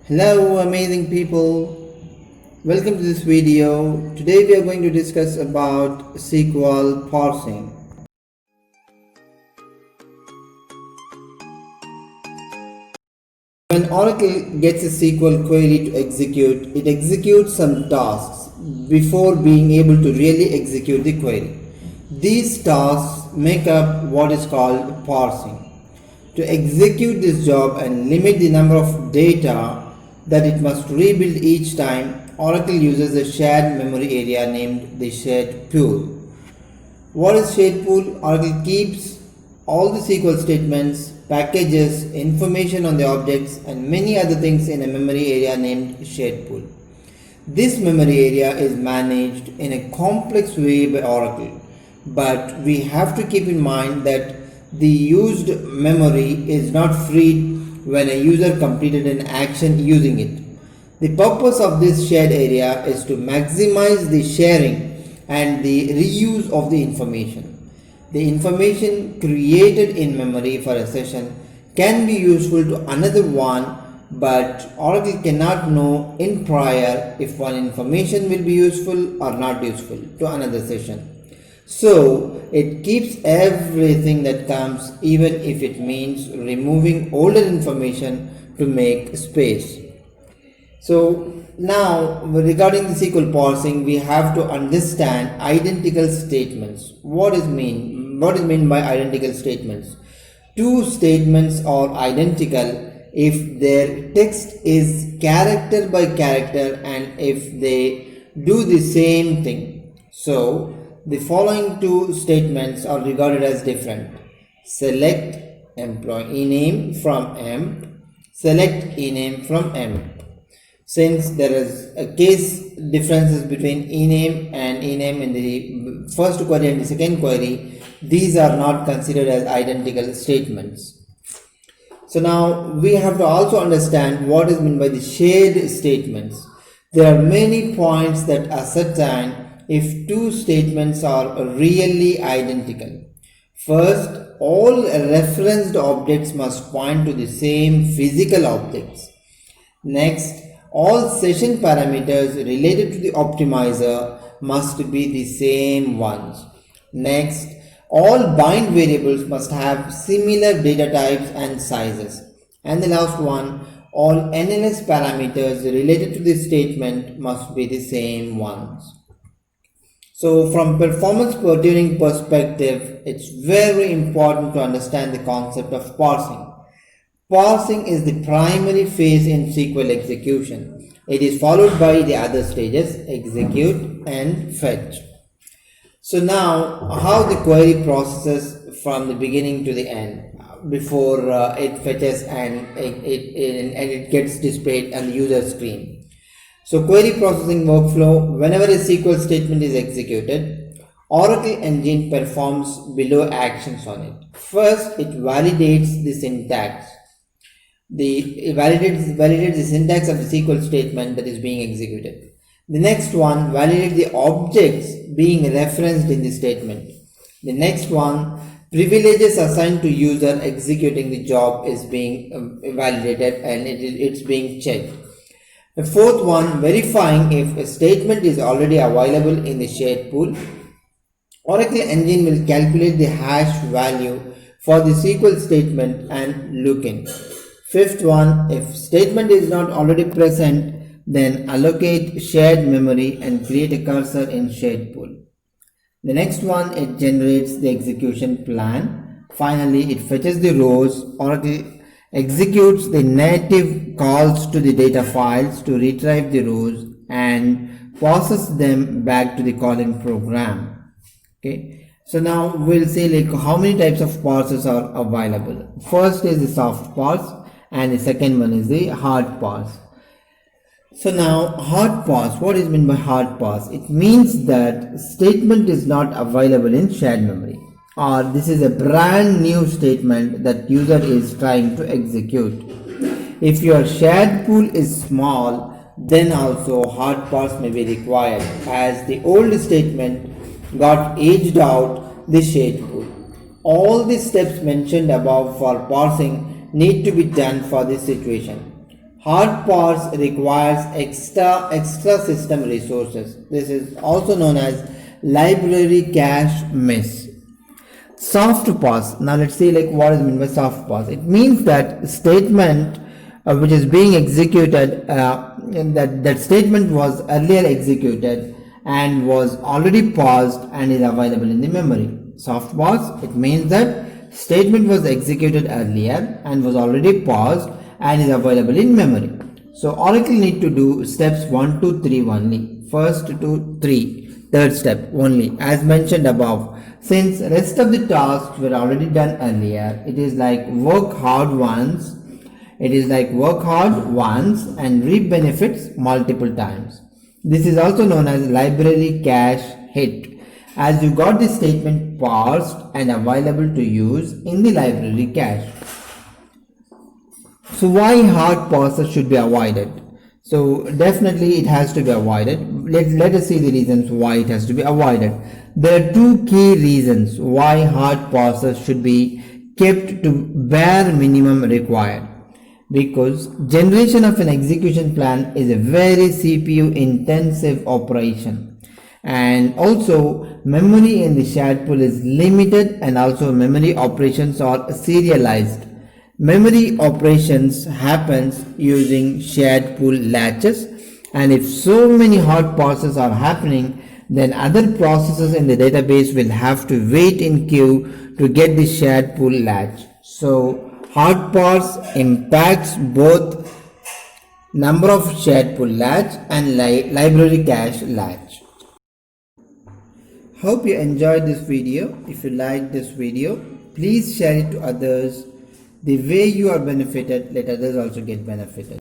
Hello amazing people, welcome to this video. Today we are going to discuss about SQL parsing. When Oracle gets a SQL query to execute, it executes some tasks before being able to really execute the query. These tasks make up what is called parsing. To execute this job and limit the number of data that it must rebuild each time, Oracle uses a shared memory area named the shared pool. What is shared pool? Oracle keeps all the SQL statements, packages, information on the objects and many other things in a memory area named shared pool. This memory area is managed in a complex way by Oracle, but we have to keep in mind that the used memory is not freed when a user completed an action using it. The purpose of this shared area is to maximize the sharing and the reuse of the information. The information created in memory for a session can be useful to another one, but Oracle cannot know in prior if one information will be useful or not useful to another session. So it keeps everything that comes, even if it means removing older information to make space. So now regarding the SQL parsing, we have to understand identical statements. What is meant by identical statements? Two statements are identical if their text is character by character and if they do the same thing. So the following two statements are regarded as different. Select employee name from emp, select ename from emp. Since there is a case differences between ename and ename in the first query and the second query, these are not considered as identical statements. So now we have to also understand what is meant by the shared statements. There are many points that ascertain if two statements are really identical. First, all referenced objects must point to the same physical objects. Next, all session parameters related to the optimizer must be the same ones. Next, all bind variables must have similar data types and sizes. And the last one, all NLS parameters related to this statement must be the same ones. So from performance tuning perspective, it's very important to understand the concept of parsing. Parsing is the primary phase in SQL execution. It is followed by the other stages, execute and fetch. So now how the query processes from the beginning to the end before it fetches and it gets displayed on the user screen. So query processing workflow, whenever a SQL statement is executed, Oracle Engine performs below actions on it. First, it validates the syntax. It validates the syntax of the SQL statement that is being executed. The next one validates the objects being referenced in the statement. The next one, privileges assigned to user executing the job is being validated and it's being checked. The fourth one, verifying if a statement is already available in the shared pool. Oracle Engine will calculate the hash value for the SQL statement and look in. Fifth one, if statement is not already present, then allocate shared memory and create a cursor in shared pool. The next one, it generates the execution plan. Finally, it fetches the rows. Oracle executes the native calls to the data files to retrieve the rows and passes them back to the calling program. Okay, so now we'll see like how many types of parsers are available. First is the soft parse and the second one is the hard parse. So now hard parse, what is meant by hard parse? It means that statement is not available in shared memory, or this is a brand new statement that user is trying to execute. If your shared pool is small, then also hard parse may be required, as the old statement got aged out the shared pool. All the steps mentioned above for parsing need to be done for this situation. Hard parse requires extra system resources. This is also known as library cache miss. Soft parse. Now let's see like what is meant by soft parse. It means that statement which is being executed, that statement was earlier executed and was already parsed and is available in the memory. Soft parse, it means that statement was executed earlier and was already parsed and is available in memory. So Oracle need to do steps 1 to 3 only. First to 3, third step only, as mentioned above. Since rest of the tasks were already done earlier, it is like work hard once. It is like work hard once and reap benefits multiple times. This is also known as library cache hit, as you got the statement parsed and available to use in the library cache. So why hard parses should be avoided? So definitely it has to be avoided. Let us see the reasons why it has to be avoided. There are two key reasons why hard parses should be kept to bare minimum required. Because generation of an execution plan is a very CPU intensive operation, and also memory in the shared pool is limited, and also memory operations are serialized. Memory operations happens using shared pool latches, and if so many hard parses are happening, then other processes in the database will have to wait in queue to get the shared pool latch. So hard parse impacts both number of shared pool latch and library cache latch. Hope you enjoyed this video. If you liked this video, please share it to others. The way you are benefited, let others also get benefited.